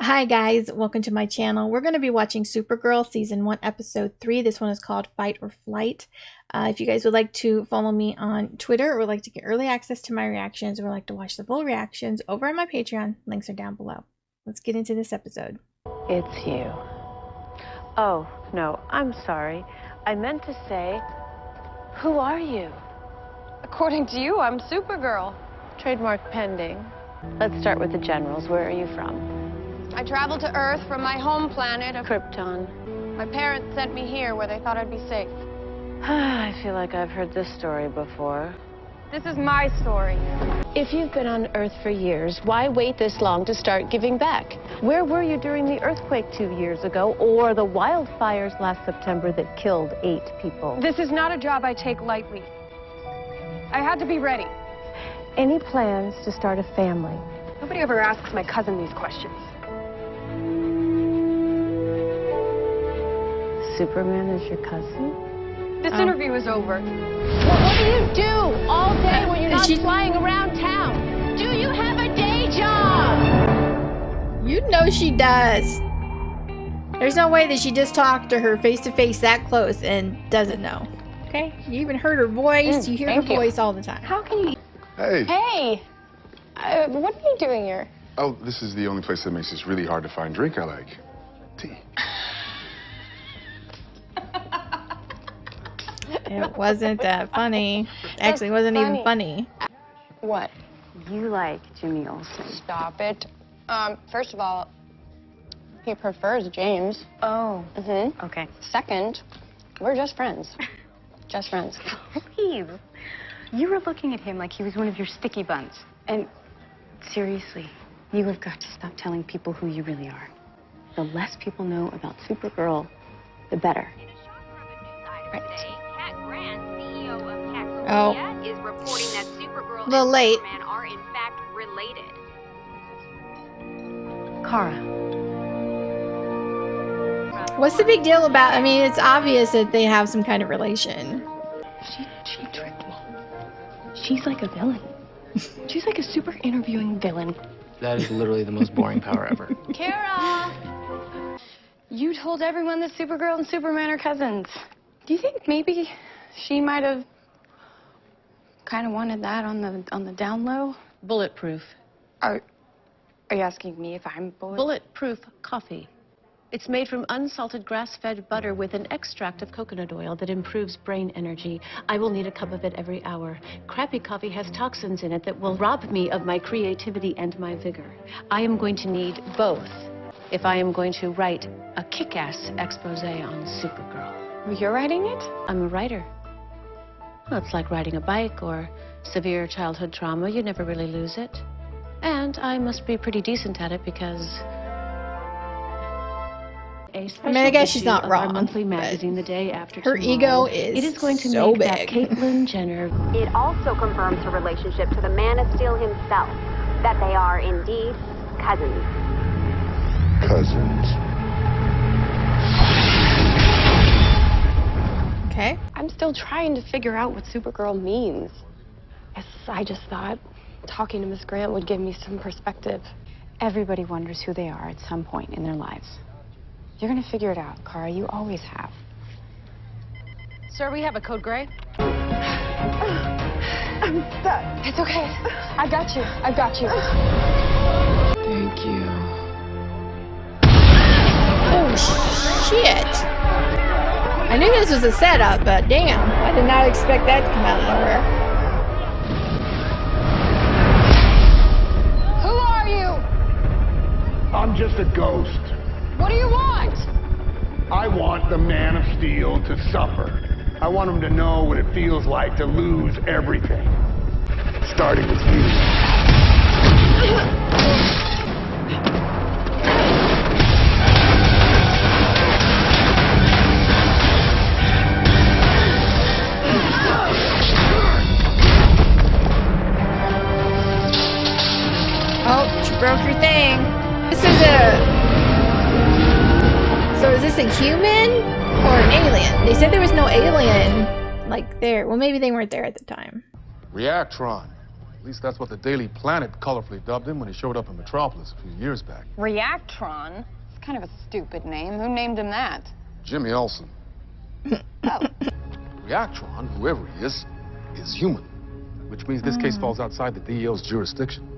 Hi guys, welcome to my channel. We're going to be watching Supergirl Season 1 Episode 3. This one is called Fight or Flight. If you guys would like to follow me on Twitter or would like to get early access to my reactions or would like to watch the full reactions over on my Patreon, links are down below. Let's get into this episode. It's you. Oh, no, I'm sorry. I meant to say, who are you? According to you, I'm Supergirl. Trademark pending. Let's start with the generals. Where are you from? I traveled to Earth from my home planet of Krypton. My parents sent me here where they thought I'd be safe. I feel like I've heard this story before. This is my story. If you've been on Earth for years, why wait this long to start giving back? Where were you during the earthquake 2 years ago or the wildfires last September that killed 8 people? This is not a job I take lightly. I had to be ready. Any plans to start a family? Nobody ever asks my cousin these questions. Superman is your cousin? This interview is over. Well, what do you do all day when you're not flying around town? Do you have a day job? You know she does. There's no way that she just talked to her face to face that close and doesn't know. Okay? You even heard her voice. You hear her voice all the time. How can you... Hey. Hey! What are you doing here? Oh, this is the only place that makes this really hard to find drink I like. Tea. It wasn't that funny. Actually, it wasn't even funny. What? You like Jimmy Olsen. Stop it. First of all, he prefers James. Oh. Mm-hmm. Okay. Second, we're just friends. Just friends. Please. You were looking at him like he was one of your sticky buns. And seriously, you have got to stop telling people who you really are. The less people know about Supergirl, the better. Right. Oh. Is reporting that Supergirl A little and late. Superman are in fact related. Kara. What's the big deal about? I mean, it's obvious that they have some kind of relation. She tricked me. She's like a villain. She's like a super interviewing villain. That is literally the most boring power ever. Kara! You told everyone that Supergirl and Superman are cousins. Do you think maybe she might have kind of wanted that on the down low? Bulletproof. Are you asking me if I'm Bulletproof coffee. It's made from unsalted grass-fed butter with an extract of coconut oil that improves brain energy. I will need a cup of it every hour. Crappy coffee has toxins in it that will rob me of my creativity and my vigor. I am going to need both if I am going to write a kick-ass expose on Supergirl. You're writing it? I'm a writer. Well, it's like riding a bike or severe childhood trauma. You never really lose it. And I must be pretty decent at it because... I mean, I guess she's not wrong. Our monthly magazine the day after her tomorrow. ego is It is going to so make big. that Caitlyn Jenner. It also confirms her relationship to the Man of Steel himself, that they are indeed cousins. Cousins. Okay. I'm still trying to figure out what Supergirl means. I just thought talking to Miss Grant would give me some perspective. Everybody wonders who they are at some point in their lives. You're gonna figure it out, Kara. You always have. Sir, we have a code gray. I'm stuck. It's okay. I got you. I got you. Thank you. Oh, shit. I knew this was a setup, but damn. I did not expect that to come out of nowhere. Who are you? I'm just a ghost. What do you want? I want the Man of Steel to suffer. I want him to know what it feels like to lose everything. Starting with you. Oh, she broke her thing. This is So is this a human or an alien? They said there was no alien, like, there. Well, maybe they weren't there at the time. Reactron. At least that's what the Daily Planet colorfully dubbed him when he showed up in Metropolis a few years back. Reactron? It's kind of a stupid name. Who named him that? Jimmy Olsen. Oh. Reactron, whoever he is human. Which means this case falls outside the DEO's jurisdiction.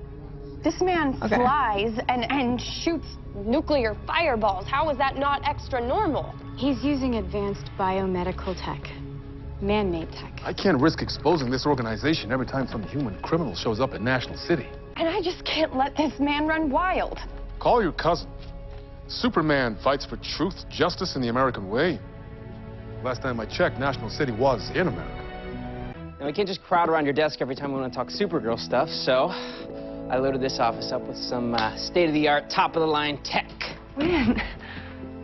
This man flies and shoots nuclear fireballs. How is that not extra normal? He's using advanced biomedical tech. Man-made tech. I can't risk exposing this organization every time some human criminal shows up in National City. And I just can't let this man run wild. Call your cousin. Superman fights for truth, justice, and the American way. Last time I checked, National City was in America. Now, we can't just crowd around your desk every time we want to talk Supergirl stuff, so I loaded this office up with some state-of-the-art, top-of-the-line tech. Man,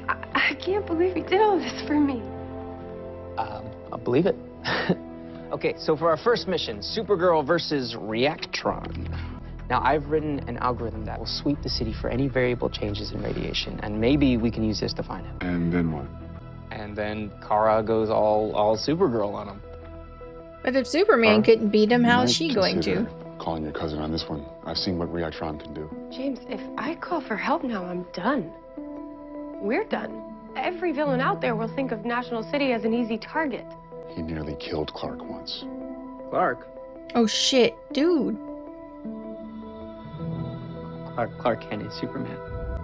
I can't believe he did all this for me. I'll believe it. Okay, so for our first mission, Supergirl versus Reactron. Now, I've written an algorithm that will sweep the city for any variable changes in radiation, and maybe we can use this to find him. And then what? And then Kara goes all Supergirl on him. But if Superman couldn't beat him, how is Might she going to? consider calling your cousin on this one. I've seen what Reactron can do. James, if I call for help now, I'm done. We're done. Every villain out there will think of National City as an easy target. He nearly killed Clark once. Clark? Oh shit, dude. Clark Kent is Superman.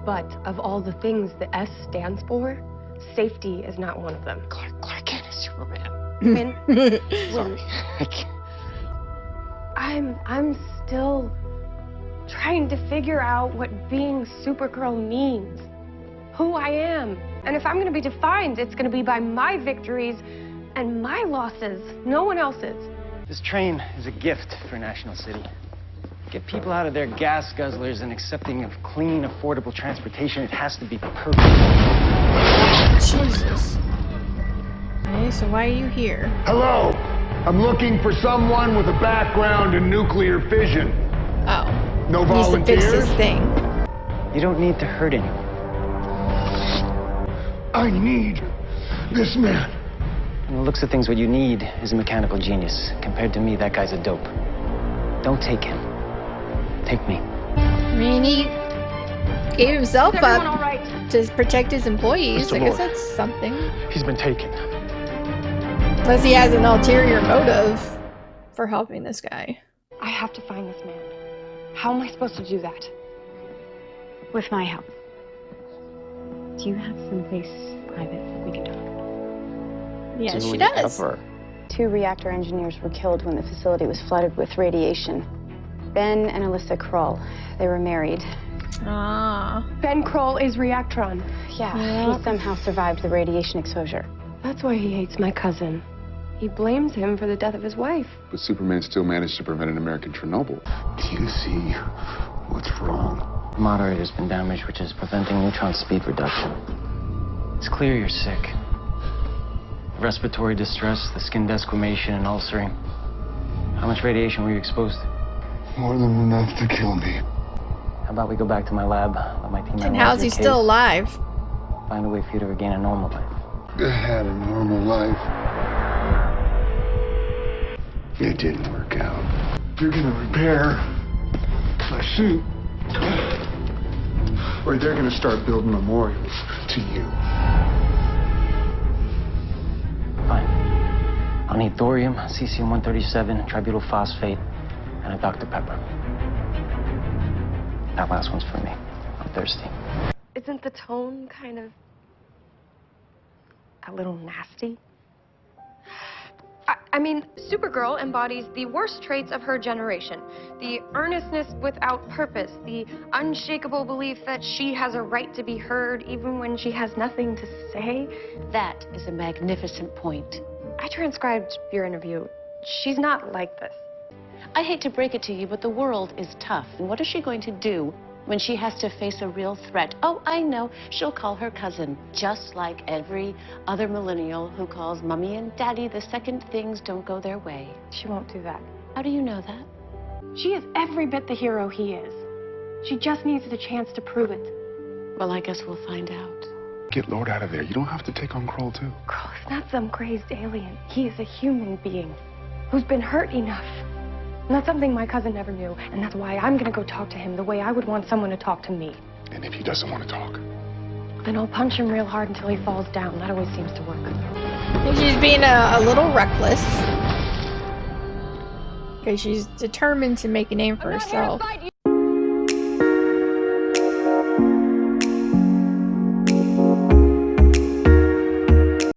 But of all the things the S stands for, safety is not one of them. Clark Kent is Superman. Sorry. I'm still trying to figure out what being Supergirl means. Who I am. And if I'm going to be defined, it's going to be by my victories and my losses, no one else's. This train is a gift for National City. Get people out of their gas guzzlers and accepting of clean, affordable transportation. It has to be perfect. Jesus. Okay, so why are you here? Hello. I'm looking for someone with a background in nuclear fission. Oh. No Needs to fix volunteers? this thing. You don't need to hurt anyone. I need this man. From the looks of things, what you need is a mechanical genius. Compared to me, that guy's a dope. Don't take him. Take me. I mean, he gave himself Is everyone up all right? to protect his employees. Mr. I guess Moore. that's something. He's been taken. Unless he has an ulterior motive for helping this guy. I have to find this man. How am I supposed to do that? With my help. Do you have someplace private we can talk? Yes, Do she we does. ever? 2 reactor engineers were killed when the facility was flooded with radiation. Ben and Alyssa Kroll. They were married. Ah. Ben Kroll is Reactron. Yeah, Yeah. he somehow survived the radiation exposure. That's why he hates my cousin. He blames him for the death of his wife. But Superman still managed to prevent an American Chernobyl. Do you see what's wrong? The moderator's been damaged, which is preventing neutron speed reduction. It's clear you're sick. Respiratory distress, the skin desquamation, and ulcering. How much radiation were you exposed to? More than enough to kill me. How about we go back to my lab, let my team And analyze how's your he case, still alive? find a way for you to regain a normal life. I had a normal life. It didn't work out. You're gonna repair my suit, or they're gonna start building memorials to you. Fine. I'll need thorium, cesium-137, tributyl phosphate, and a Dr. Pepper. That last one's for me. I'm thirsty. Isn't the tone kind of a little nasty? I mean, Supergirl embodies the worst traits of her generation. The earnestness without purpose, the unshakable belief that she has a right to be heard even when she has nothing to say. That is a magnificent point. I transcribed your interview. She's not like this. I hate to break it to you, but the world is tough. And what is she going to do when she has to face a real threat? Oh, I know. She'll call her cousin, just like every other millennial who calls mommy and daddy the second things don't go their way. She won't do that. How do you know that? She is every bit the hero he is. She just needs the chance to prove it. Well, I guess we'll find out. Get Lord out of there. You don't have to take on Kroll, too. Kroll is not some crazed alien. He is a human being who's been hurt enough And that's something my cousin never knew, and that's why I'm gonna go talk to him the way I would want someone to talk to me. And if he doesn't want to talk? Then I'll punch him real hard until he falls down. That always seems to work. I think she's being a little reckless. Because she's determined to make a name for herself.